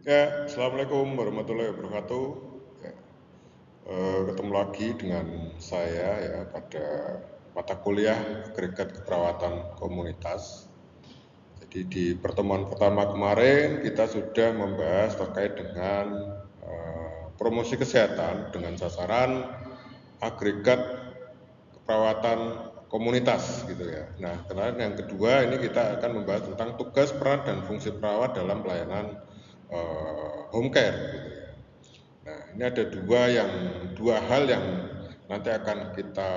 Ya, Assalamualaikum warahmatullahi wabarakatuh. Ya, ketemu lagi dengan saya ya pada mata kuliah agregat keperawatan komunitas. Jadi di pertemuan pertama kemarin kita sudah membahas terkait dengan promosi kesehatan dengan sasaran agregat keperawatan komunitas gitu ya. Nah, kemarin yang kedua ini kita akan membahas tentang tugas, peran, dan fungsi perawat dalam pelayanan home care gitu ya. Nah, ini ada dua hal yang nanti akan kita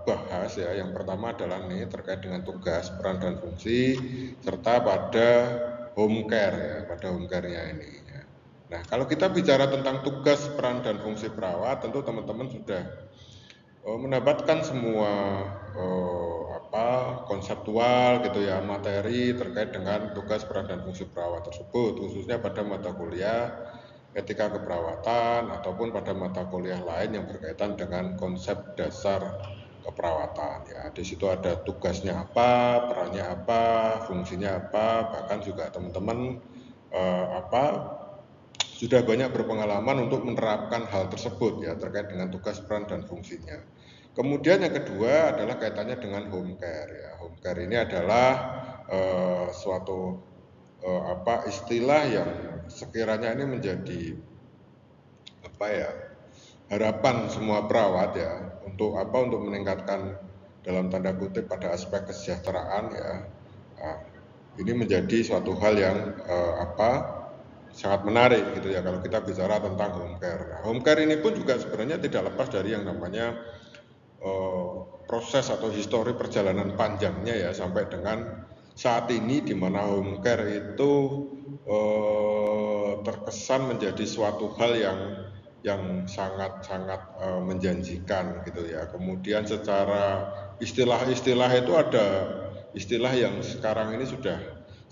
bahas ya. Yang pertama adalah nih terkait dengan tugas, peran, dan fungsi serta pada home care ya, pada home care-nya ini ya. Nah, kalau kita bicara tentang tugas, peran, dan fungsi perawat, tentu teman-teman sudah mendapatkan semua konseptual gitu ya, materi terkait dengan tugas, peran, dan fungsi perawat tersebut, khususnya pada mata kuliah etika keperawatan ataupun pada mata kuliah lain yang berkaitan dengan konsep dasar keperawatan ya. Di situ ada tugasnya apa, perannya apa, fungsinya apa, bahkan juga teman-teman sudah banyak berpengalaman untuk menerapkan hal tersebut ya terkait dengan tugas, peran, dan fungsinya. Kemudian yang kedua adalah kaitannya dengan home care ya. Home care ini adalah suatu istilah yang sekiranya ini menjadi harapan semua perawat ya untuk meningkatkan dalam tanda kutip pada aspek kesejahteraan ya. Nah, ini menjadi suatu hal yang sangat menarik gitu ya kalau kita bicara tentang home care. Nah, home care ini pun juga sebenarnya tidak lepas dari yang namanya proses atau histori perjalanan panjangnya ya sampai dengan saat ini di mana home care itu terkesan menjadi suatu hal yang sangat-sangat menjanjikan gitu ya. Kemudian secara istilah-istilah itu ada istilah yang sekarang ini sudah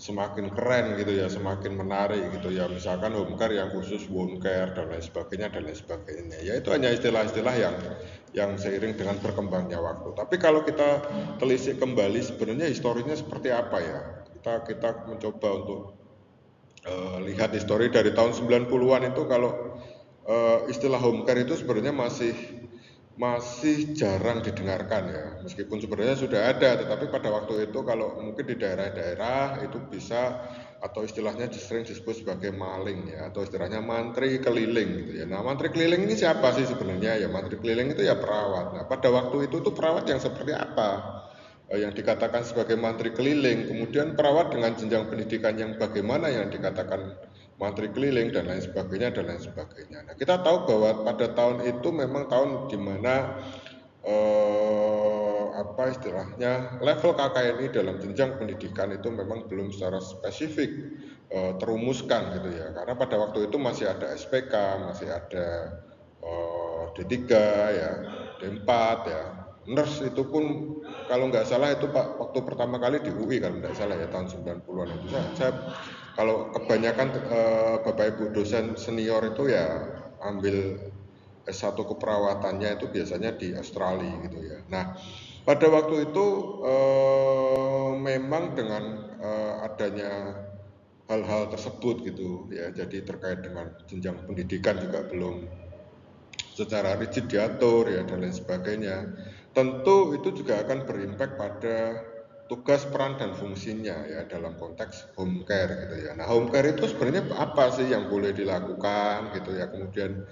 semakin keren gitu ya, semakin menarik gitu ya. Misalkan home care yang khusus wound care dan lain sebagainya dan lain sebagainya. Ya itu hanya istilah-istilah yang seiring dengan berkembangnya waktu. Tapi kalau kita telisik kembali sebenarnya historinya seperti apa ya? Kita mencoba untuk lihat histori dari tahun 90-an itu kalau istilah home care itu sebenarnya masih jarang didengarkan ya. Meskipun sebenarnya sudah ada, tetapi pada waktu itu kalau mungkin di daerah-daerah itu bisa atau istilahnya sering disebut sebagai maling ya, atau istilahnya mantri keliling gitu ya. Nah, mantri keliling ini siapa sih sebenarnya? Ya mantri keliling itu ya perawat. Nah, pada waktu itu tuh perawat yang seperti apa? Yang dikatakan sebagai mantri keliling, kemudian perawat dengan jenjang pendidikan yang bagaimana yang dikatakan mantri keliling dan lain sebagainya dan lain sebagainya. Nah, kita tahu bahwa pada tahun itu memang tahun di mana istilahnya level KKNI dalam jenjang pendidikan itu memang belum secara spesifik terumuskan gitu ya. Karena pada waktu itu masih ada SPK, masih ada D3 ya, D4 ya. Nurse itu pun kalau nggak salah itu Pak waktu pertama kali di UI kalau nggak salah ya tahun 90-an itu saya kalau kebanyakan Bapak Ibu dosen senior itu ya ambil S1 keperawatannya itu biasanya di Australia gitu ya. Nah, pada waktu itu memang dengan adanya hal-hal tersebut gitu ya. Jadi terkait dengan jenjang pendidikan juga belum secara rigid diatur ya dan lain sebagainya. Tentu itu juga akan berimpact pada tugas, peran, dan fungsinya ya dalam konteks home care gitu ya. Nah, home care itu sebenarnya apa sih yang boleh dilakukan gitu ya. Kemudian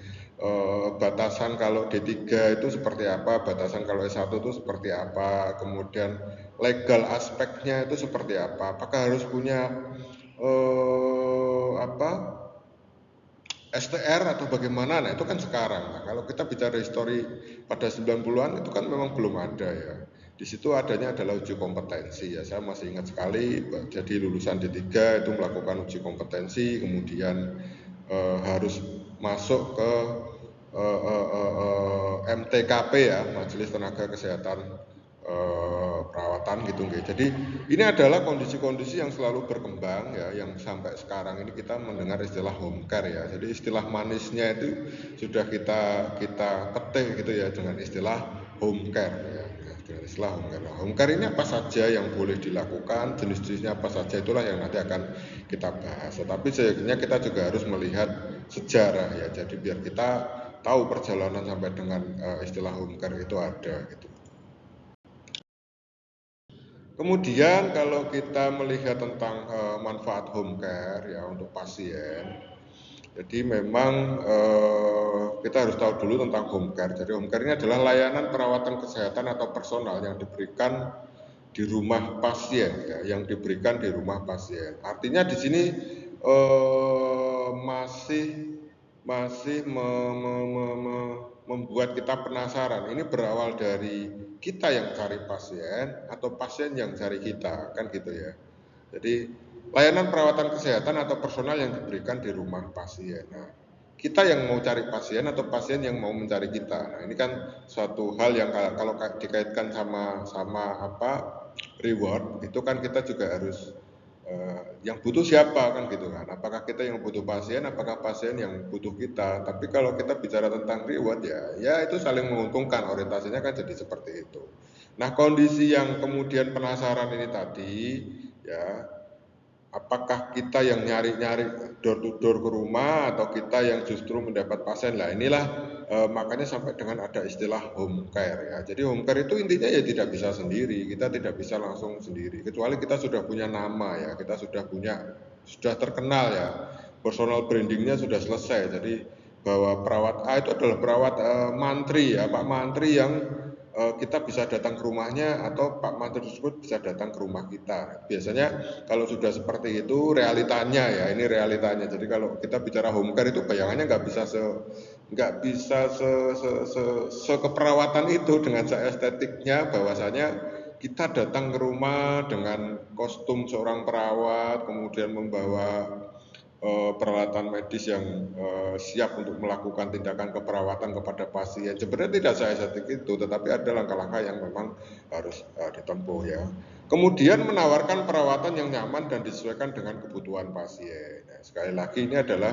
batasan kalau D3 itu seperti apa, batasan kalau S1 itu seperti apa, kemudian legal aspeknya itu seperti apa. Apakah harus punya eh, apa STR atau bagaimana? Nah, itu kan sekarang. Nah, kalau kita bicara histori pada 90-an itu kan memang belum ada ya. Di situ adanya adalah uji kompetensi ya. Saya masih ingat sekali jadi lulusan D3 itu melakukan uji kompetensi, kemudian harus masuk ke MTKP ya, Majelis Tenaga Kesehatan perawatan gitu nggih. Jadi ini adalah kondisi-kondisi yang selalu berkembang ya, yang sampai sekarang ini kita mendengar istilah home care ya. Jadi istilah manisnya itu sudah kita petik gitu ya dengan istilah home care ya. dengan istilah home care. Nah, home care ini apa saja yang boleh dilakukan, jenis-jenisnya apa saja, itulah yang nanti akan kita bahas. Tetapi sebenarnya kita juga harus melihat sejarah ya, jadi biar kita tahu perjalanan sampai dengan istilah home care itu ada gitu. Kemudian kalau kita melihat tentang manfaat home care ya untuk pasien, jadi memang kita harus tahu dulu tentang home care. Jadi home care ini adalah layanan perawatan kesehatan atau personal yang diberikan di rumah pasien ya, yang diberikan di rumah pasien. Artinya di sini masih membuat kita penasaran. Ini berawal dari kita yang cari pasien atau pasien yang cari kita, kan gitu ya. Jadi layanan perawatan kesehatan atau personal yang diberikan di rumah pasien. Nah, kita yang mau cari pasien atau pasien yang mau mencari kita. Nah, ini kan suatu hal yang kalau dikaitkan sama reward, itu kan kita juga harus yang butuh siapa kan gitu kan. Apakah kita yang butuh pasien, apakah pasien yang butuh kita. Tapi kalau kita bicara tentang reward ya itu saling menguntungkan, orientasinya kan jadi seperti itu. Nah, kondisi yang kemudian penasaran ini tadi ya, apakah kita yang nyari-nyari door to door ke rumah atau kita yang justru mendapat pasien. Lah inilah makanya sampai dengan ada istilah home care ya. Jadi home care itu intinya ya tidak bisa sendiri, kita tidak bisa langsung sendiri kecuali kita sudah punya nama ya, kita sudah terkenal ya, personal brandingnya sudah selesai. Jadi bahwa perawat A itu adalah perawat mantri ya, Pak Mantri yang kita bisa datang ke rumahnya atau Pak Mantri tersebut bisa datang ke rumah kita. Biasanya kalau sudah seperti itu realitanya ya, ini realitanya. Jadi kalau kita bicara home care itu bayangannya nggak bisa sekeperawatan itu dengan seestetiknya, bahwasanya kita datang ke rumah dengan kostum seorang perawat, kemudian membawa peralatan medis yang siap untuk melakukan tindakan keperawatan kepada pasien. Sebenarnya tidak seestetik itu, tetapi ada langkah-langkah yang memang harus ditempuh ya. Kemudian menawarkan perawatan yang nyaman dan disesuaikan dengan kebutuhan pasien. Nah, sekali lagi ini adalah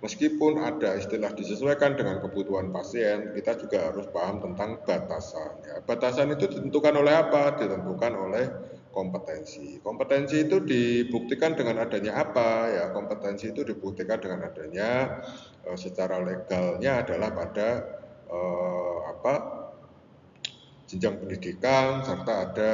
meskipun ada istilah disesuaikan dengan kebutuhan pasien, kita juga harus paham tentang batasan. Ya, batasan itu ditentukan oleh apa? Ditentukan oleh kompetensi. Kompetensi itu dibuktikan dengan adanya apa? Ya, kompetensi itu dibuktikan dengan adanya secara legalnya adalah pada jenjang pendidikan, serta ada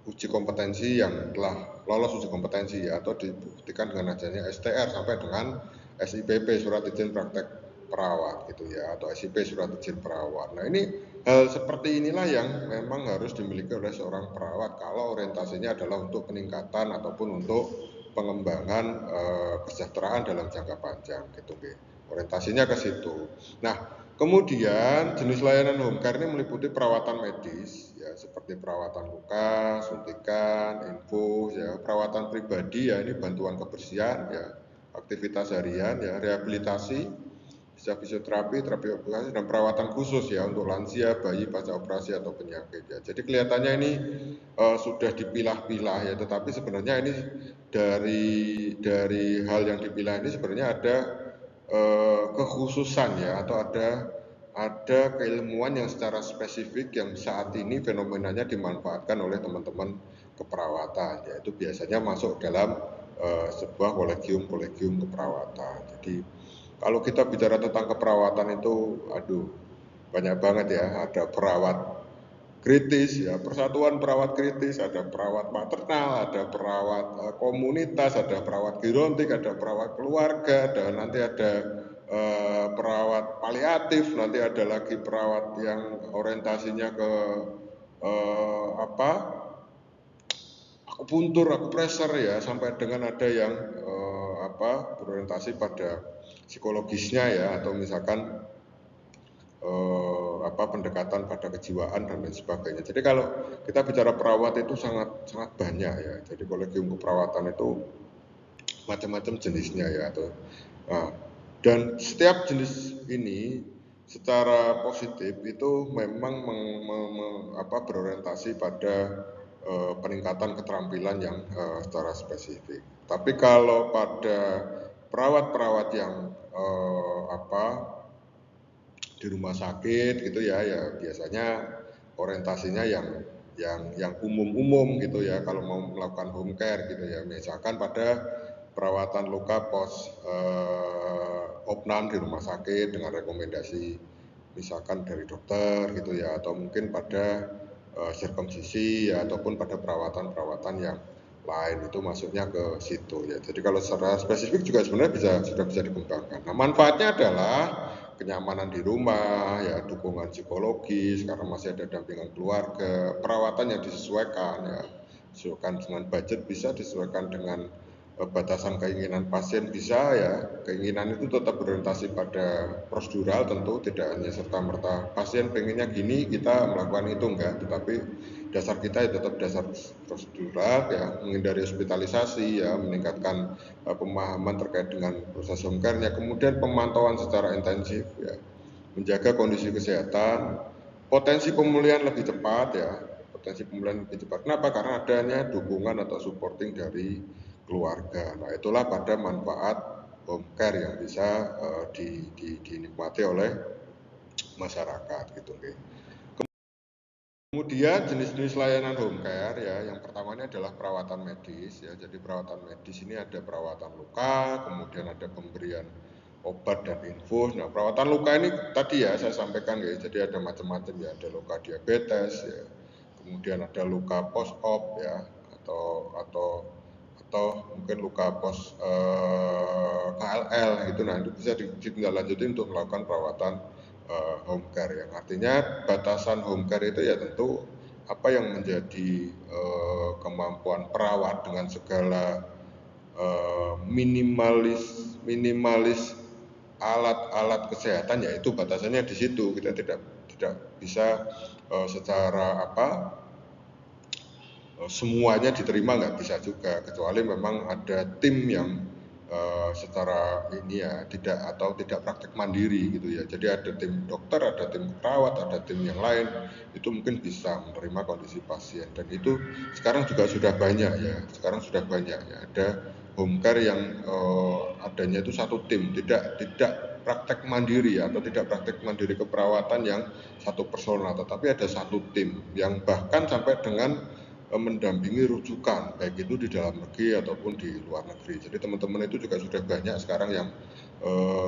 uji kompetensi yang telah lolos uji kompetensi ya, atau dibuktikan dengan adanya STR sampai dengan SIPP, surat izin praktek perawat gitu ya, atau SIP, surat izin perawat. Nah, ini hal seperti inilah yang memang harus dimiliki oleh seorang perawat kalau orientasinya adalah untuk peningkatan ataupun untuk pengembangan kesejahteraan dalam jangka panjang gitu. Orientasinya ke situ. Nah, kemudian jenis layanan home care ini meliputi perawatan medis ya, seperti perawatan luka, suntikan, infus ya, perawatan pribadi ya, ini bantuan kebersihan ya, aktivitas harian ya, rehabilitasi, bisa fisioterapi, terapi okupasi, dan perawatan khusus ya untuk lansia, bayi pasca operasi atau penyakit ya. Jadi kelihatannya ini sudah dipilah-pilah ya, tetapi sebenarnya ini dari hal yang dipilah ini sebenarnya ada kekhususan ya, atau ada keilmuan yang secara spesifik yang saat ini fenomenanya dimanfaatkan oleh teman-teman keperawatan, yaitu biasanya masuk dalam sebuah kolegium keperawatan. Jadi kalau kita bicara tentang keperawatan itu, banyak banget ya. Ada perawat kritis ya, persatuan perawat kritis, ada perawat maternal, ada perawat komunitas, ada perawat gerontik, ada perawat keluarga, dan nanti ada perawat paliatif, nanti ada lagi perawat yang orientasinya ke akupuntur, akupresur ya, sampai dengan ada yang berorientasi pada psikologisnya ya, atau misalkan pendekatan pada kejiwaan dan lain sebagainya. Jadi kalau kita bicara perawat itu sangat banyak ya. Jadi kolegium keperawatan itu macam-macam jenisnya ya. Dan setiap jenis ini secara positif itu memang berorientasi pada peningkatan keterampilan yang secara spesifik. Tapi kalau pada perawat-perawat yang di rumah sakit gitu ya, biasanya orientasinya yang umum-umum gitu ya, kalau mau melakukan home care gitu ya, misalkan pada perawatan luka pos opnam di rumah sakit dengan rekomendasi misalkan dari dokter gitu ya, atau mungkin pada sirkumsisi ya, ataupun pada perawatan-perawatan yang lain, itu masuknya ke situ ya. Jadi kalau secara spesifik juga sebenarnya sudah bisa dikembangkan. Nah, manfaatnya adalah kenyamanan di rumah, ya dukungan psikologis karena masih ada dampingan keluarga, perawatan yang disesuaikan ya, disesuaikan dengan budget, bisa disesuaikan dengan batasan keinginan pasien, bisa ya. Keinginan itu tetap berorientasi pada prosedural, tentu tidak hanya serta-merta pasien pengennya gini kita melakukan itu, enggak, tetapi dasar kita ya tetap dasar prosedural ya, menghindari hospitalisasi ya, meningkatkan pemahaman terkait dengan proses home care-nya, kemudian pemantauan secara intensif ya, menjaga kondisi kesehatan, potensi pemulihan lebih cepat ya, potensi pemulihan lebih cepat. Kenapa? Karena adanya dukungan atau supporting dari keluarga. Nah, itulah pada manfaat home care yang bisa dinikmati oleh masyarakat gitu. Kemudian jenis-jenis layanan home care ya, yang pertamanya adalah perawatan medis ya. Jadi perawatan medis ini ada perawatan luka, kemudian ada pemberian obat dan infus. Nah, perawatan luka ini tadi ya saya sampaikan ya, jadi ada macam-macam ya, ada luka diabetes ya, kemudian ada luka post op ya, atau mungkin luka post KLL gitu. Nah, itu bisa ditindaklanjuti untuk melakukan perawatan home care, yang artinya batasan home care itu ya tentu apa yang menjadi kemampuan perawat dengan segala minimalis alat-alat kesehatan, yaitu batasannya di situ. Kita tidak bisa secara semuanya diterima, nggak bisa juga, kecuali memang ada tim yang secara ini ya tidak praktek mandiri gitu ya. Jadi ada tim dokter, ada tim perawat, ada tim yang lain, itu mungkin bisa menerima kondisi pasien, dan itu sekarang juga sudah banyak ya. Sekarang sudah banyak ya, ada home care yang adanya itu satu tim, tidak praktek mandiri atau tidak praktek mandiri keperawatan yang satu personal, tetapi ada satu tim yang bahkan sampai dengan mendampingi rujukan, baik itu di dalam negeri ataupun di luar negeri. Jadi teman-teman itu juga sudah banyak sekarang yang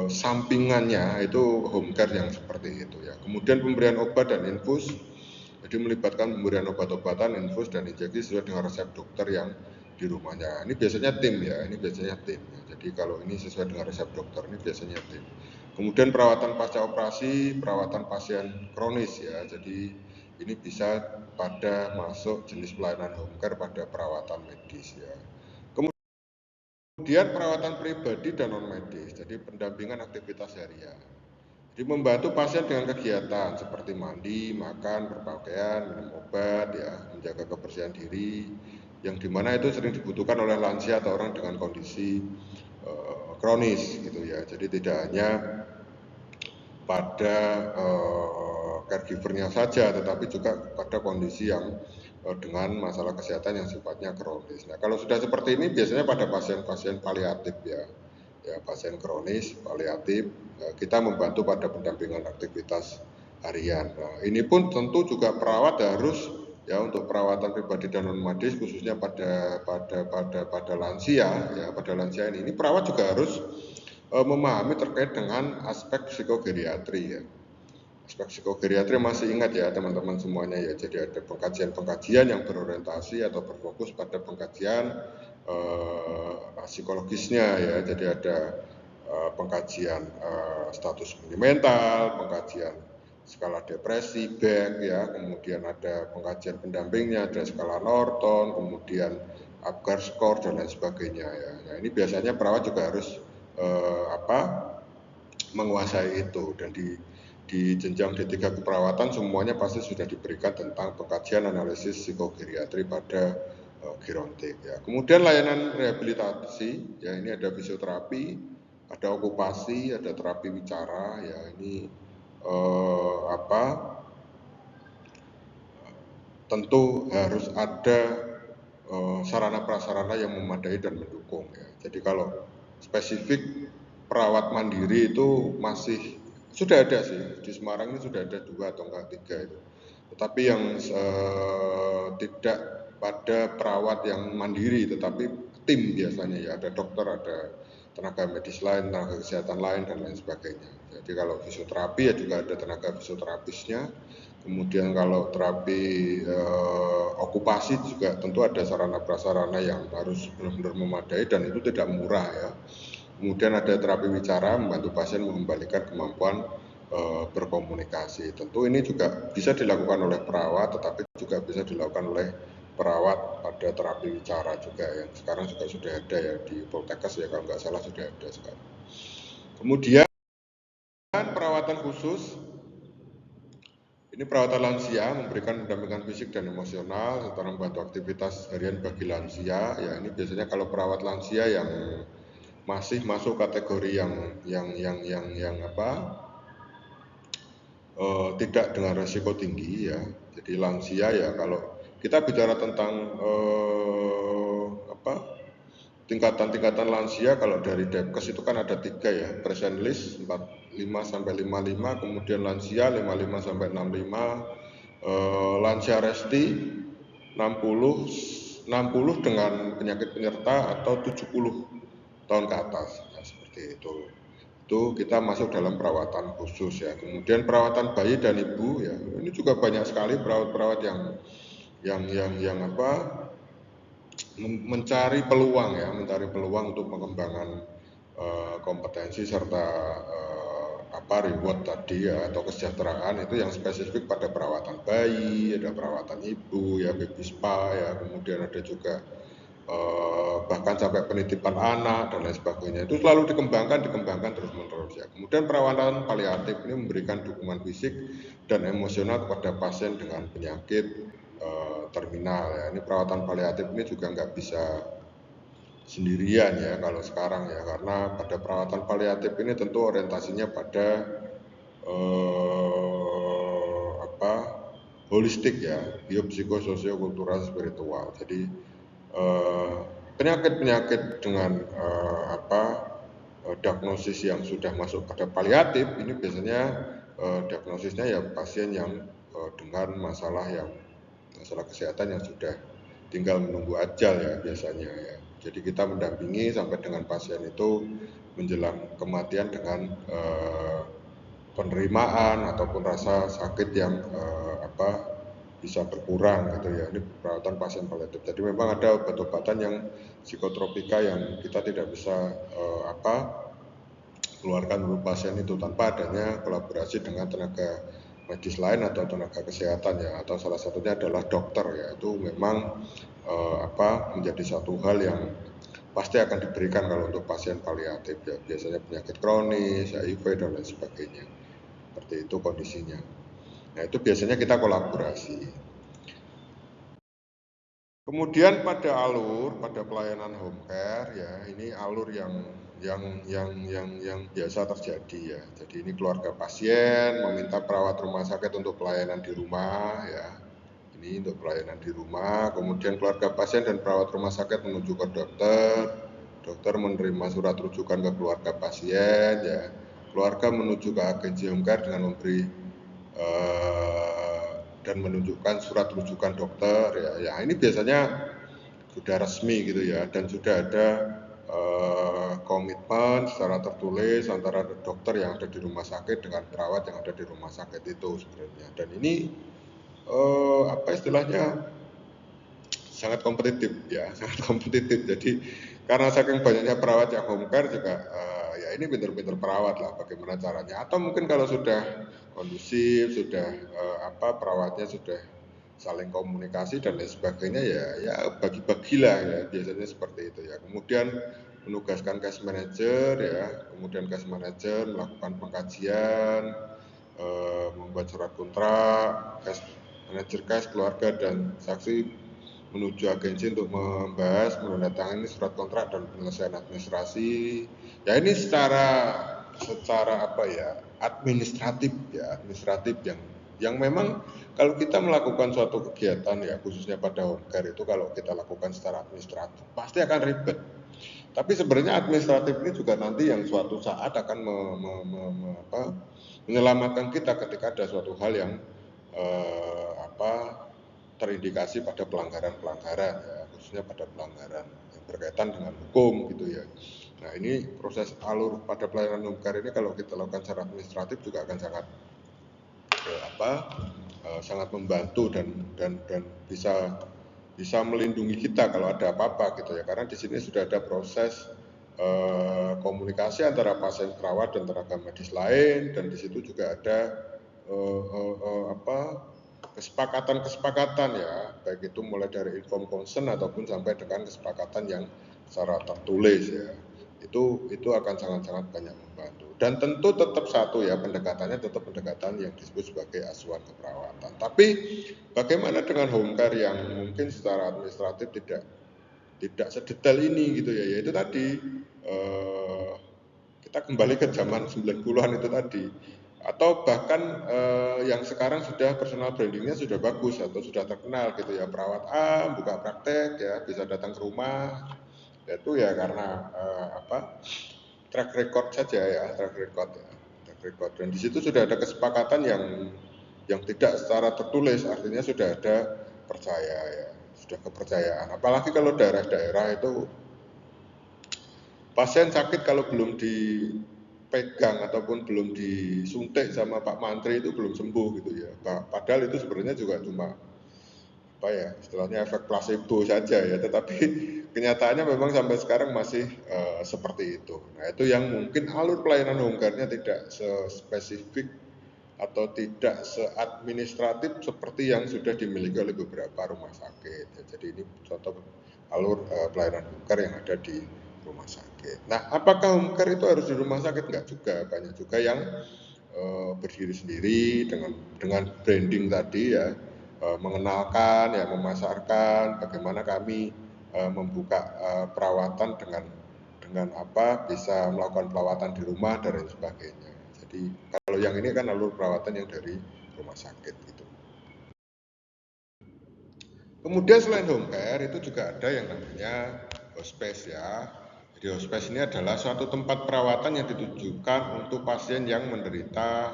sampingannya itu home care yang seperti itu ya. Kemudian pemberian obat dan infus, jadi melibatkan pemberian obat-obatan, infus dan injeksi sesuai dengan resep dokter yang di rumahnya. Ini biasanya tim ya, ini biasanya tim. Jadi kalau ini sesuai dengan resep dokter, ini biasanya tim. Kemudian perawatan pasca operasi, perawatan pasien kronis ya. Jadi ini bisa pada masuk jenis pelayanan home care pada perawatan medis ya. Kemudian perawatan pribadi dan non medis, jadi pendampingan aktivitas harian. Jadi membantu pasien dengan kegiatan seperti mandi, makan, berpakaian, minum obat ya, menjaga kebersihan diri, yang dimana itu sering dibutuhkan oleh lansia atau orang dengan kondisi kronis gitu ya. Jadi tidak hanya pada caregivernya saja, tetapi juga pada kondisi yang dengan masalah kesehatan yang sifatnya kronis. Nah, kalau sudah seperti ini biasanya pada pasien-pasien paliatif ya, pasien kronis paliatif, kita membantu pada pendampingan aktivitas harian. Nah, ini pun tentu juga perawat harus ya, untuk perawatan pribadi dan non medis khususnya pada lansia ya, pada lansia ini perawat juga harus memahami terkait dengan aspek psikogeriatri ya. Aspek psikogeriatri masih ingat ya teman-teman semuanya ya. Jadi ada pengkajian-pengkajian yang berorientasi atau berfokus pada pengkajian psikologisnya ya. Jadi ada pengkajian status mental, pengkajian skala depresi, Beck ya, kemudian ada pengkajian pendampingnya, ada skala Norton, kemudian Apgar score dan lain sebagainya ya. Nah, ini biasanya perawat juga harus menguasai itu, dan di jenjang D3 keperawatan semuanya pasti sudah diberikan tentang pengkajian analisis psikogeriatri pada gerontik ya. Kemudian layanan rehabilitasi ya, ini ada fisioterapi, ada okupasi, ada terapi bicara ya. Ini tentu harus ada sarana prasarana yang memadai dan mendukung ya. Jadi kalau spesifik perawat mandiri itu masih sudah ada sih, di Semarang ini sudah ada 2 atau enggak 3 itu. tetapi yang tidak pada perawat yang mandiri, tetapi tim biasanya ya, ada dokter, ada tenaga medis lain, tenaga kesehatan lain, dan lain sebagainya. Jadi kalau fisioterapi ya juga ada tenaga fisioterapisnya. Kemudian kalau terapi okupasi juga tentu ada sarana prasarana yang harus benar-benar memadai dan itu tidak murah ya. Kemudian ada terapi wicara, membantu pasien mengembalikan kemampuan berkomunikasi. Tentu ini juga bisa dilakukan oleh perawat, tetapi juga bisa dilakukan oleh perawat pada terapi wicara juga yang sekarang juga sudah ada ya di Poltekkes ya, kalau nggak salah sudah ada sekarang. Kemudian perawatan khusus, ini perawatan lansia, memberikan pendampingan fisik dan emosional serta membantu aktivitas harian bagi lansia. Ya ini biasanya kalau perawat lansia yang masih masuk kategori yang tidak dengan resiko tinggi ya. Jadi lansia ya, kalau kita bicara tentang tingkatan-tingkatan lansia, kalau dari Depkes itu kan ada 3 ya, present list 45 sampai 55, kemudian lansia 55 sampai 65, lansia resti 60 dengan penyakit penyerta atau 70 tahun ke atas, nah, seperti itu. Itu kita masuk dalam perawatan khusus ya. Kemudian perawatan bayi dan ibu ya, ini juga banyak sekali perawat-perawat yang mencari peluang untuk pengembangan kompetensi serta reward tadi ya, atau kesejahteraan itu yang spesifik pada perawatan bayi, ada perawatan ibu ya, baby spa ya, kemudian ada juga bahkan sampai penitipan anak dan lain sebagainya. Itu selalu dikembangkan terus-menerus ya. Kemudian perawatan paliatif ini memberikan dukungan fisik dan emosional kepada pasien dengan penyakit terminal ya. Ini perawatan paliatif ini juga nggak bisa sendirian ya kalau sekarang ya, karena pada perawatan paliatif ini tentu orientasinya pada holistik ya, biopsikososiokultural spiritual. Jadi penyakit-penyakit dengan diagnosis yang sudah masuk pada paliatif ini biasanya diagnosisnya ya pasien yang dengan masalah kesehatan yang sudah tinggal menunggu ajal ya biasanya ya. Jadi kita mendampingi sampai dengan pasien itu menjelang kematian dengan penerimaan ataupun rasa sakit yang bisa berkurang gitu ya. Ini perawatan pasien paliatif. Jadi memang ada obat-obatan yang psikotropika yang kita tidak bisa keluarkan untuk pasien itu tanpa adanya kolaborasi dengan tenaga medis lain atau tenaga kesehatan ya, atau salah satunya adalah dokter ya. Itu memang menjadi satu hal yang pasti akan diberikan kalau untuk pasien paliatif ya, biasanya penyakit kronis, HIV dan lain sebagainya. Seperti itu kondisinya. Nah, itu biasanya kita kolaborasi. Kemudian pada pelayanan home care ya, ini alur yang biasa terjadi ya. Jadi ini keluarga pasien meminta perawat rumah sakit untuk pelayanan di rumah ya. Ini untuk pelayanan di rumah, kemudian keluarga pasien dan perawat rumah sakit menuju ke dokter menerima surat rujukan ke keluarga pasien ya. Keluarga menuju ke agensi home care dengan memberi dan menunjukkan surat rujukan dokter ya. Ya ini biasanya sudah resmi gitu ya, dan sudah ada komitmen secara tertulis antara dokter yang ada di rumah sakit dengan perawat yang ada di rumah sakit itu sebenarnya. Dan ini istilahnya sangat kompetitif ya, sangat kompetitif. Jadi karena saking banyaknya perawat yang home care juga ya ini pinter-pinter perawat lah bagaimana caranya. Atau mungkin kalau sudah kondusif, sudah perawatnya sudah saling komunikasi dan lain sebagainya ya bagi-bagilah ya, biasanya seperti itu ya. Kemudian menugaskan case manager ya, kemudian case manager melakukan pengkajian, membuat surat kontrak, manajer case, keluarga dan saksi menuju agensi untuk membahas menandatangani surat kontrak dan penyelesaian administrasi. Ya ini secara administratif yang memang kalau kita melakukan suatu kegiatan ya, khususnya pada home care itu, kalau kita lakukan secara administratif pasti akan ribet. Tapi sebenarnya administratif ini juga nanti yang suatu saat akan menyelamatkan kita ketika ada suatu hal yang terindikasi pada pelanggaran-pelanggaran ya, khususnya pada pelanggaran yang berkaitan dengan hukum gitu ya. Nah ini proses alur pada pelayanan home care ini kalau kita lakukan secara administratif juga akan sangat sangat membantu dan bisa melindungi kita kalau ada apa-apa gitu ya, karena di sini sudah ada proses komunikasi antara pasien perawat dan tenaga medis lain, dan di situ juga ada kesepakatan ya, baik itu mulai dari informed consent ataupun sampai dengan kesepakatan yang secara tertulis ya, itu akan sangat-sangat banyak membantu. Dan tentu tetap satu ya, pendekatannya tetap pendekatan yang disebut sebagai asuhan keperawatan. Tapi bagaimana dengan home care yang mungkin secara administratif tidak sedetail ini gitu ya, yaitu tadi kita kembali ke zaman 90-an itu tadi, atau bahkan yang sekarang sudah personal brandingnya sudah bagus atau sudah terkenal gitu ya, perawat A buka praktek ya, bisa datang ke rumah, itu ya karena track record saja ya, track record. Dan di situ sudah ada kesepakatan yang tidak secara tertulis, artinya sudah ada percaya ya, sudah kepercayaan. Apalagi kalau daerah-daerah itu pasien sakit kalau belum dipegang ataupun belum disuntik sama Pak Mantri itu belum sembuh gitu ya. Padahal itu sebenarnya juga cuma istilahnya efek placebo saja ya, tetapi kenyataannya memang sampai sekarang masih seperti itu. Nah itu yang mungkin alur pelayanan home care-nya tidak spesifik atau tidak seadministratif seperti yang sudah dimiliki oleh beberapa rumah sakit. Ya, jadi ini contoh alur pelayanan home care yang ada di rumah sakit. Nah, apakah home care itu harus di rumah sakit? Enggak juga, banyak juga yang berdiri sendiri dengan branding tadi ya, mengenalkan ya, memasarkan bagaimana kami membuka perawatan dengan bisa melakukan perawatan di rumah dan lain sebagainya. Jadi kalau yang ini kan alur perawatan yang dari rumah sakit gitu. Kemudian selain home care itu juga ada yang namanya hospice ya. Jadi hospice ini adalah suatu tempat perawatan yang ditujukan untuk pasien yang menderita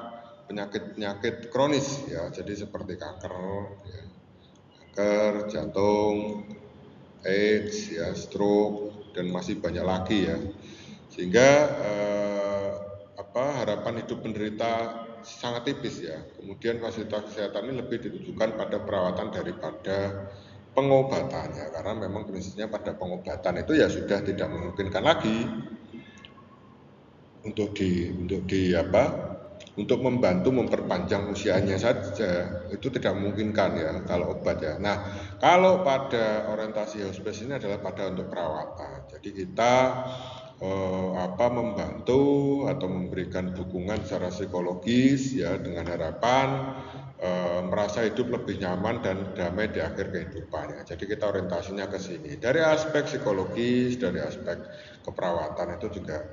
penyakit-penyakit kronis ya. Jadi seperti kanker, ya, jantung, AIDS, ya, stroke, dan masih banyak lagi ya. Sehingga harapan hidup penderita sangat tipis ya. Kemudian fasilitas kesehatan ini lebih ditujukan pada perawatan daripada pengobatan ya, karena memang prinsipnya pada pengobatan itu ya sudah tidak memungkinkan lagi untuk membantu memperpanjang usianya saja, itu tidak memungkinkan ya kalau obat ya. Nah, kalau pada orientasi hospice ini adalah pada untuk perawatan. Jadi kita membantu atau memberikan dukungan secara psikologis ya, dengan harapan merasa hidup lebih nyaman dan damai di akhir kehidupannya. Jadi kita orientasinya ke sini. Dari aspek psikologis, dari aspek keperawatan itu juga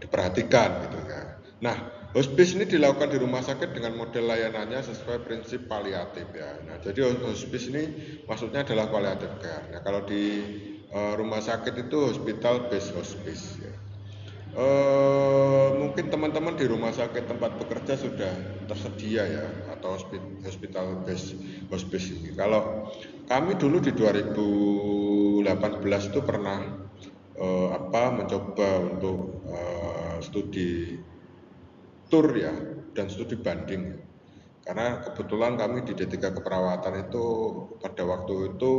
diperhatikan gitu ya. Nah, hospice ini dilakukan di rumah sakit dengan model layanannya sesuai prinsip paliatif ya. Nah, jadi hospice ini maksudnya adalah palliative care. Nah, kalau di rumah sakit itu hospital based hospice ya. Mungkin teman-teman di rumah sakit tempat bekerja sudah tersedia ya, atau hospital based hospice ini. Kalau kami dulu di 2018 itu pernah mencoba untuk studi tur ya, dan studi banding. Karena kebetulan kami di D3 Keperawatan itu pada waktu itu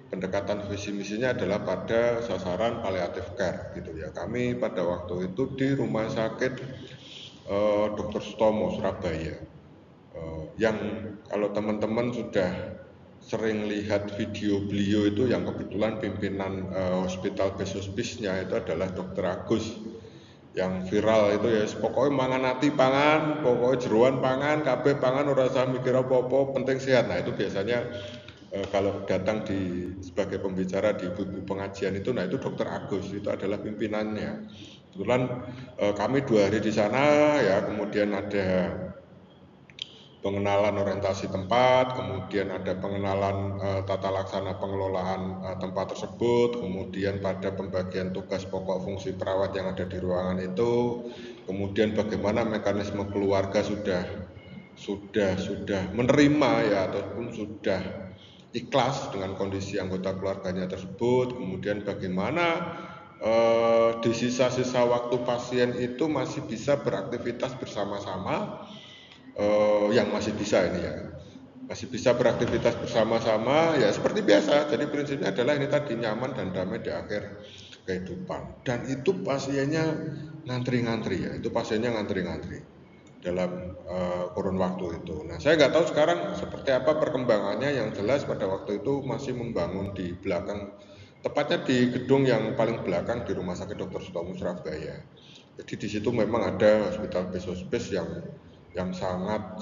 pendekatan visi misinya adalah pada sasaran palliative care gitu ya. Kami pada waktu itu di Rumah Sakit Dr. Sutomo Surabaya, yang kalau teman-teman sudah sering lihat video beliau itu, yang kebetulan pimpinan hospital based hospice-nya itu adalah Dr. Agus, yang viral itu ya, pokoknya mangan hati pangan, pokoknya jeruan pangan, kabeh pangan, ora usah mikir apa-apa, penting sehat. Nah itu biasanya kalau datang sebagai pembicara di ibu-ibu pengajian itu, nah itu Dr. Agus itu adalah pimpinannya. Kebetulan kami 2 hari di sana ya, kemudian ada pengenalan orientasi tempat, kemudian ada pengenalan tata laksana pengelolaan tempat tersebut, kemudian pada pembagian tugas pokok fungsi perawat yang ada di ruangan itu, kemudian bagaimana mekanisme keluarga sudah menerima ya, ataupun sudah ikhlas dengan kondisi anggota keluarganya tersebut, kemudian bagaimana di sisa-sisa waktu pasien itu masih bisa beraktivitas bersama-sama, yang masih bisa ini ya, masih bisa beraktivitas bersama-sama ya seperti biasa. Jadi prinsipnya adalah ini tadi, nyaman dan damai di akhir kehidupan. Dan itu pasiennya ngantri-ngantri ya, itu pasiennya ngantri-ngantri dalam kurun waktu itu. Nah, saya nggak tahu sekarang seperti apa perkembangannya. Yang jelas pada waktu itu masih membangun di belakang, tepatnya di gedung yang paling belakang di Rumah Sakit Dr. Sutomo Surabaya. Jadi di situ memang ada hospital base hospice yang sangat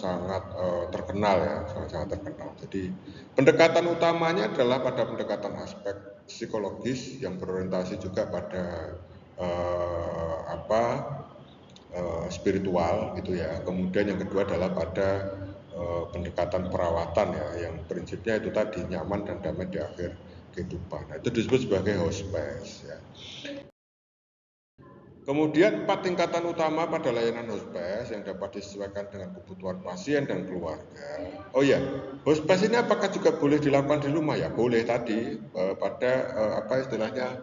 terkenal ya, sangat terkenal. Jadi pendekatan utamanya adalah pada pendekatan aspek psikologis yang berorientasi juga pada spiritual gitu ya. Kemudian yang kedua adalah pada pendekatan perawatan ya, yang prinsipnya itu tadi, nyaman dan damai di akhir kehidupan. Nah, itu disebut sebagai hospice ya. Kemudian 4 tingkatan utama pada layanan hospice yang dapat disesuaikan dengan kebutuhan pasien dan keluarga. Oh ya, hospice ini apakah juga boleh dilakukan di rumah? Ya boleh tadi, pada istilahnya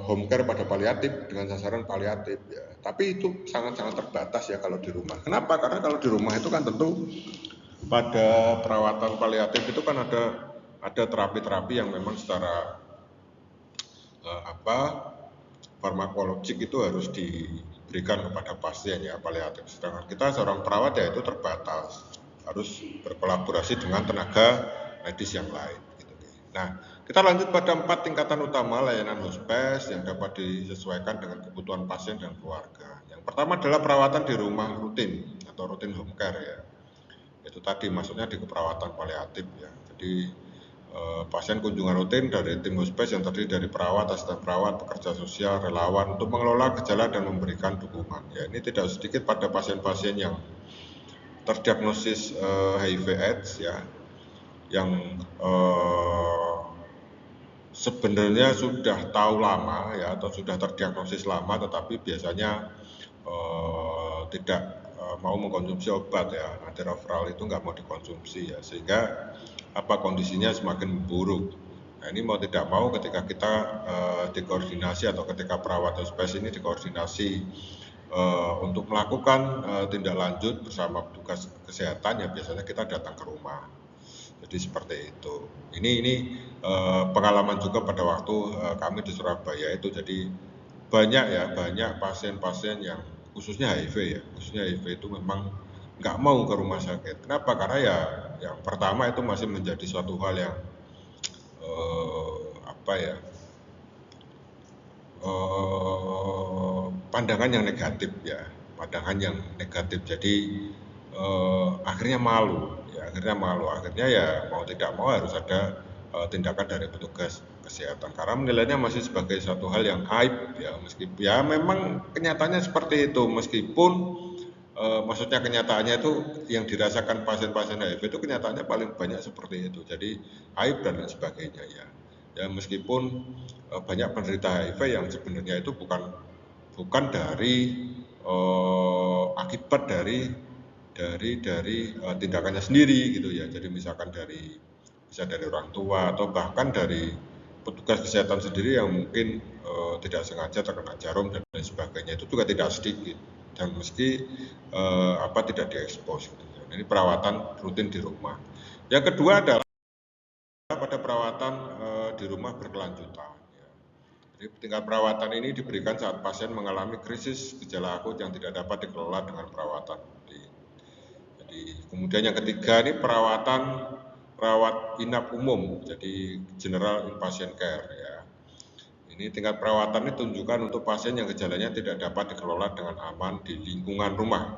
home care pada paliatif dengan sasaran paliatif ya. Tapi itu sangat-sangat terbatas ya kalau di rumah. Kenapa? Karena kalau di rumah itu kan tentu pada perawatan paliatif itu kan ada terapi-terapi yang memang secara farmakologik itu harus diberikan kepada pasien ya, paliatif. Sedangkan kita seorang perawat ya itu terbatas, harus berkolaborasi dengan tenaga medis yang lain gitu. Nah, kita lanjut pada 4 tingkatan utama layanan hospice yang dapat disesuaikan dengan kebutuhan pasien dan keluarga. Yang pertama adalah perawatan di rumah rutin atau rutin home care ya. Itu tadi maksudnya di keperawatan paliatif ya. Jadi pasien kunjungan rutin dari tim hospice yang terdiri dari perawat, asisten perawat, pekerja sosial, relawan untuk mengelola gejala dan memberikan dukungan. Ya, ini tidak sedikit pada pasien-pasien yang terdiagnosis HIV/AIDS ya, yang sebenarnya sudah tahu lama ya, atau sudah terdiagnosis lama, tetapi biasanya tidak mau mengkonsumsi obat ya, antiretroviral itu nggak mau dikonsumsi ya, sehingga kondisinya semakin memburuk. Nah, ini mau tidak mau ketika kita dikoordinasi atau ketika perawat hospice ini dikoordinasi untuk melakukan tindak lanjut bersama petugas kesehatan ya, biasanya kita datang ke rumah. Jadi seperti itu. Ini pengalaman juga pada waktu kami di Surabaya itu. Jadi banyak pasien-pasien yang khususnya HIV itu memang nggak mau ke rumah sakit. Kenapa? Karena ya yang pertama itu masih menjadi suatu hal yang pandangan yang negatif ya, Jadi akhirnya malu, akhirnya ya mau tidak mau harus ada tindakan dari petugas kesehatan, karena menilainya masih sebagai suatu hal yang aib ya, meskipun ya memang kenyataannya seperti itu, meskipun maksudnya kenyataannya itu yang dirasakan pasien-pasien HIV itu kenyataannya paling banyak seperti itu, jadi aib dan lain sebagainya ya. Ya meskipun banyak penderita HIV yang sebenarnya itu bukan dari akibat dari tindakannya sendiri gitu ya. Jadi misalkan bisa dari orang tua atau bahkan dari petugas kesehatan sendiri yang mungkin tidak sengaja terkena jarum dan lain sebagainya, itu juga tidak sedikit, dan meski tidak diekspos gitu. Ini perawatan rutin di rumah. Yang kedua adalah pada perawatan di rumah berkelanjutan. Jadi tingkat perawatan ini diberikan saat pasien mengalami krisis gejala akut yang tidak dapat dikelola dengan perawatan rutin. Jadi kemudian yang ketiga ini perawat inap umum, jadi general inpatient care ya. Ini tingkat perawatan ini tunjukkan untuk pasien yang gejalanya tidak dapat dikelola dengan aman di lingkungan rumah.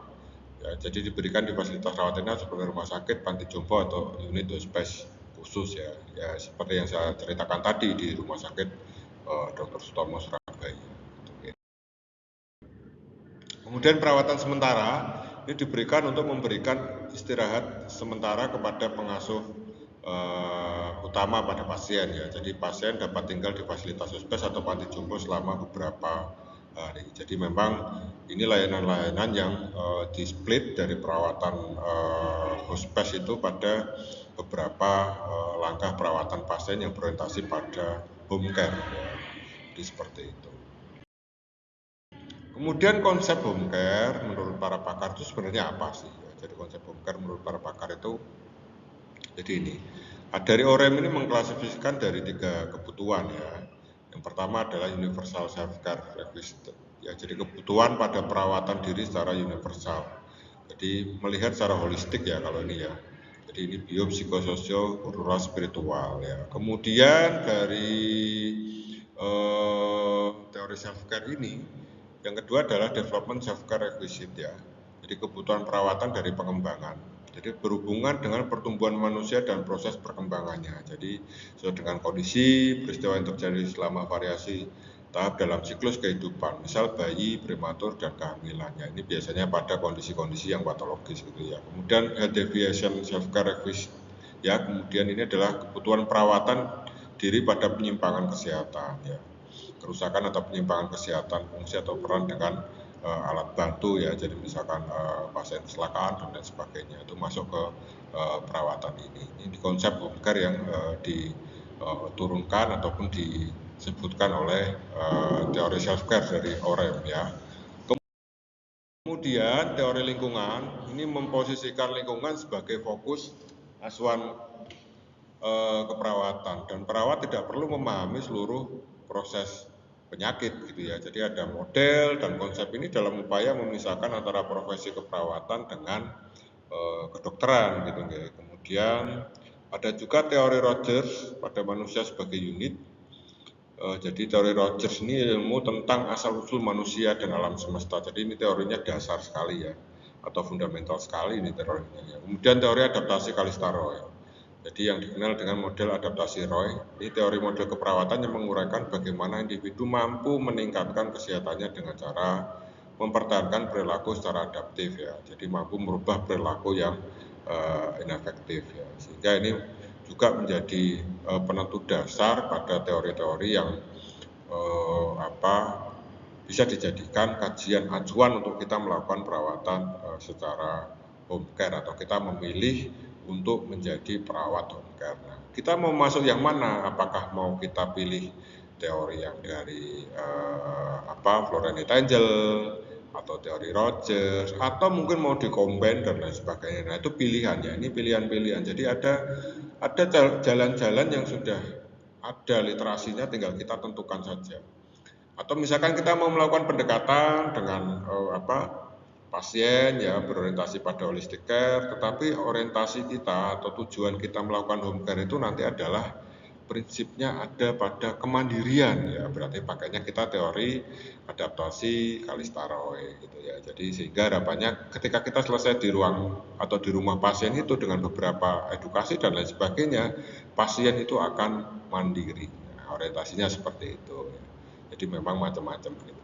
Ya, jadi diberikan di fasilitas rawat inap seperti rumah sakit, panti jompo atau unit hospice khusus ya. Ya seperti yang saya ceritakan tadi di rumah sakit Dr. Sutomo Surabaya. Kemudian perawatan sementara ini diberikan untuk memberikan istirahat sementara kepada pengasuh utama pada pasien ya. Jadi pasien dapat tinggal di fasilitas hospice atau panti jompo selama beberapa hari. Jadi memang ini layanan-layanan yang di-split dari perawatan hospice itu pada beberapa langkah perawatan pasien yang berorientasi pada home care. Jadi seperti itu. Kemudian konsep home care menurut para pakar itu sebenarnya apa sih? Jadi konsep home care menurut para pakar itu, jadi ini. Dari OREM ini mengklasifikasikan dari 3 kebutuhan ya. Yang pertama adalah universal self-care requisite. Ya, jadi kebutuhan pada perawatan diri secara universal. Jadi melihat secara holistik ya kalau ini ya. Jadi ini bio, psikososio, kultural, spiritual ya. Kemudian dari teori self-care ini, yang kedua adalah development self-care requisite ya. Jadi kebutuhan perawatan dari pengembangan. Jadi berhubungan dengan pertumbuhan manusia dan proses perkembangannya. Jadi sesuai dengan kondisi peristiwa yang terjadi selama variasi tahap dalam siklus kehidupan, misal bayi, prematur, dan kehamilannya. Ini biasanya pada kondisi-kondisi yang patologis gitu ya. Kemudian health deviation self-care requisite ya. Kemudian ini adalah kebutuhan perawatan diri pada penyimpangan kesehatan ya. Kerusakan atau penyimpangan kesehatan fungsi atau peran dengan alat bantu ya, jadi misalkan pasien kecelakaan dan lain sebagainya itu masuk ke perawatan ini. Ini konsep home care yang diturunkan ataupun disebutkan oleh teori self care dari OREM ya. Kemudian teori lingkungan ini memposisikan lingkungan sebagai fokus asuhan keperawatan, dan perawat tidak perlu memahami seluruh proses penyakit gitu ya. Jadi ada model dan konsep ini dalam upaya memisahkan antara profesi keperawatan dengan kedokteran gitu ya. Kemudian ada juga teori Rogers pada manusia sebagai unit. Jadi teori Rogers ini ilmu tentang asal-usul manusia dan alam semesta. Jadi ini teorinya dasar sekali ya, atau fundamental sekali ini teorinya ya. Kemudian teori adaptasi Calistaro ya. Jadi yang dikenal dengan model adaptasi Roy, ini teori model keperawatan yang menguraikan bagaimana individu mampu meningkatkan kesehatannya dengan cara mempertahankan perilaku secara adaptif ya. Jadi mampu merubah perilaku yang inefektif ya. Sehingga ini juga menjadi penentu dasar pada teori-teori yang bisa dijadikan kajian acuan untuk kita melakukan perawatan secara home care, atau kita memilih untuk menjadi perawat home care. Nah, kita mau masuk yang mana? Apakah mau kita pilih teori yang dari Florence Nightingale atau teori Rogers, atau mungkin mau dikombin dan lain sebagainya. Nah, itu pilihannya. Ini pilihan-pilihan. Jadi ada jalan-jalan yang sudah ada literasinya, tinggal kita tentukan saja. Atau misalkan kita mau melakukan pendekatan dengan pasien ya berorientasi pada holistic care, tetapi orientasi kita atau tujuan kita melakukan home care itu nanti adalah prinsipnya ada pada kemandirian ya, berarti pakainya kita teori adaptasi Calistaro gitu ya. Jadi sehingga harapannya ketika kita selesai di ruang atau di rumah pasien itu dengan beberapa edukasi dan lain sebagainya, pasien itu akan mandiri. Nah, orientasinya seperti itu ya. Jadi memang macam-macam gitu.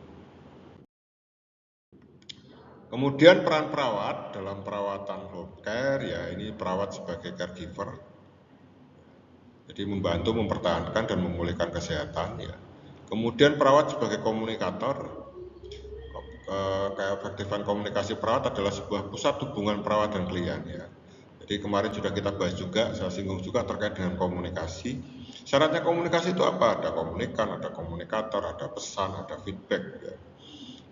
Kemudian peran perawat dalam perawatan home care ya, ini perawat sebagai caregiver. Jadi membantu mempertahankan dan memulihkan kesehatan ya. Kemudian perawat sebagai komunikator. Keefektifan komunikasi perawat adalah sebuah pusat hubungan perawat dan klien ya. Jadi kemarin sudah kita bahas juga, saya singgung juga terkait dengan komunikasi. Syaratnya komunikasi itu apa? Ada komunikan, ada komunikator, ada pesan, ada feedback ya.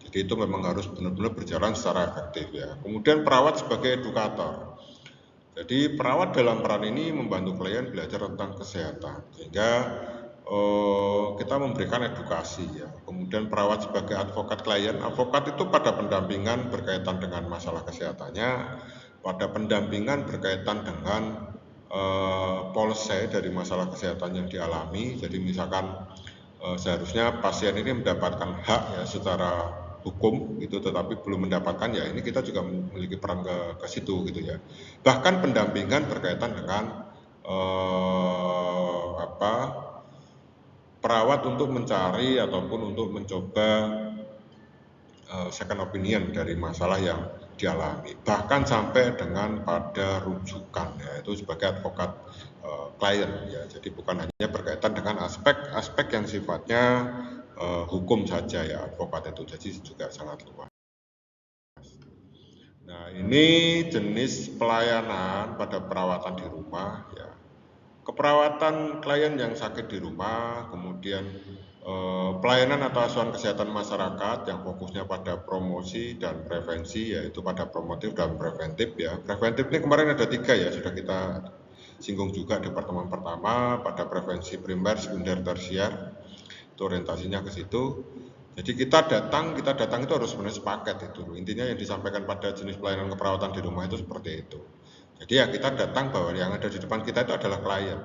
Jadi itu memang harus benar-benar berjalan secara efektif ya. Kemudian perawat sebagai edukator. Jadi perawat dalam peran ini membantu klien belajar tentang kesehatan, sehingga kita memberikan edukasi ya. Kemudian perawat sebagai advokat klien. Advokat itu pada pendampingan berkaitan dengan masalah kesehatannya, pada pendampingan berkaitan dengan policy dari masalah kesehatan yang dialami. Jadi misalkan seharusnya pasien ini mendapatkan hak ya secara hukum gitu, tetapi belum mendapatkan ya, ini kita juga memiliki peran ke situ gitu ya. Bahkan pendampingan berkaitan dengan perawat untuk mencari ataupun untuk mencoba second opinion dari masalah yang dialami, bahkan sampai dengan pada rujukan ya, itu sebagai advokat klien ya. Jadi bukan hanya berkaitan dengan aspek-aspek yang sifatnya hukum saja ya, advokat itu, jadi juga sangat luas. Nah, ini jenis pelayanan pada perawatan di rumah ya. Keperawatan klien yang sakit di rumah, kemudian pelayanan atau asuhan kesehatan masyarakat yang fokusnya pada promosi dan prevensi, yaitu pada promotif dan preventif ya. Preventif ini kemarin ada 3 ya, sudah kita singgung juga di pertemuan pertama, pada prevensi primer, sekunder, tersier, itu orientasinya ke situ. Jadi kita datang itu harus sebenarnya sepaket itu. Intinya yang disampaikan pada jenis pelayanan keperawatan di rumah itu seperti itu. Jadi ya kita datang bahwa yang ada di depan kita itu adalah klien.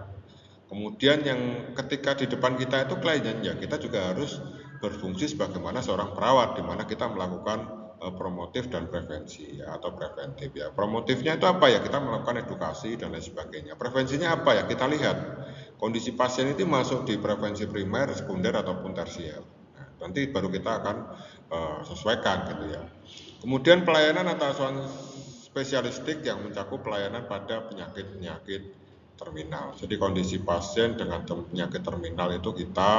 Kemudian yang ketika di depan kita itu kliennya, ya kita juga harus berfungsi sebagaimana seorang perawat, di mana kita melakukan promotif dan prevensi ya, atau preventif ya. Promotifnya itu apa ya? Kita melakukan edukasi dan lain sebagainya. Prevensinya apa ya? Kita lihat kondisi pasien itu masuk di prevensi primer, sekunder ataupun tersier. Nanti baru kita akan sesuaikan gitu ya. Kemudian pelayanan atau asuhan spesialistik yang mencakup pelayanan pada penyakit-penyakit terminal. Jadi kondisi pasien dengan penyakit terminal itu kita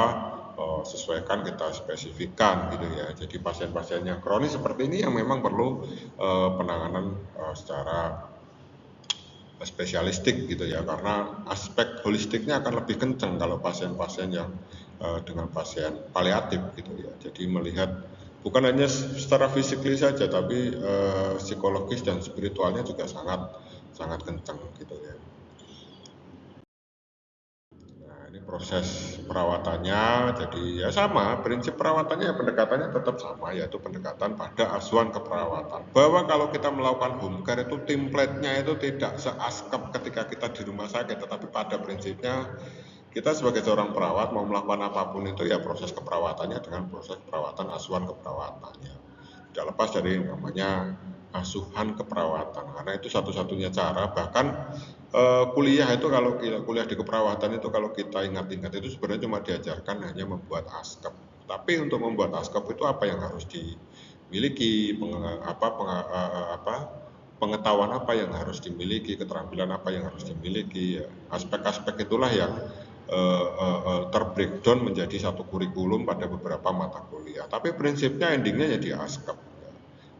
sesuaikan, kita spesifikkan gitu ya. Jadi pasien-pasien yang kronis seperti ini yang memang perlu penanganan secara spesialistik gitu ya, karena aspek holistiknya akan lebih kencang kalau pasien-pasien yang dengan pasien paliatif gitu ya. Jadi melihat bukan hanya secara fisikly saja, tapi psikologis dan spiritualnya juga sangat kencang gitu ya. Nah, ini proses perawatannya, jadi ya sama, prinsip perawatannya, pendekatannya tetap sama, yaitu pendekatan pada asuhan keperawatan. Bahwa kalau kita melakukan home care itu template-nya itu tidak seaskep ketika kita di rumah sakit, tetapi pada prinsipnya kita sebagai seorang perawat mau melakukan apapun itu ya proses keperawatannya dengan proses perawatan, asuhan keperawatannya. Tidak lepas dari namanya asuhan keperawatan, karena itu satu-satunya cara. Bahkan kuliah itu, kalau kuliah di keperawatan itu kalau kita ingat-ingat itu sebenarnya cuma diajarkan hanya membuat askep. Tapi untuk membuat askep itu apa yang harus dimiliki, pengetahuan apa yang harus dimiliki, keterampilan apa yang harus dimiliki. Ya. Aspek-aspek itulah yang terbreakdown menjadi satu kurikulum pada beberapa mata kuliah. Tapi prinsipnya endingnya jadi askep. Ya.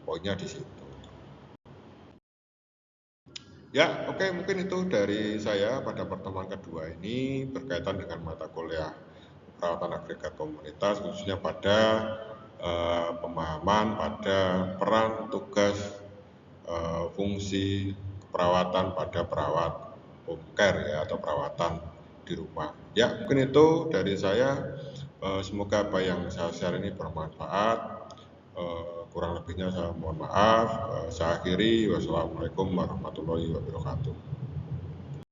Poinnya di situ. Ya, oke, mungkin itu dari saya pada pertemuan kedua ini berkaitan dengan mata kuliah perawatan agregat komunitas, khususnya pada pemahaman pada peran, tugas, fungsi perawatan pada perawat home care ya, atau perawatan di rumah. Ya, mungkin itu dari saya. Semoga apa yang saya share ini bermanfaat. Kurang lebihnya saya mohon maaf. Saya akhiri. Wassalamualaikum warahmatullahi wabarakatuh.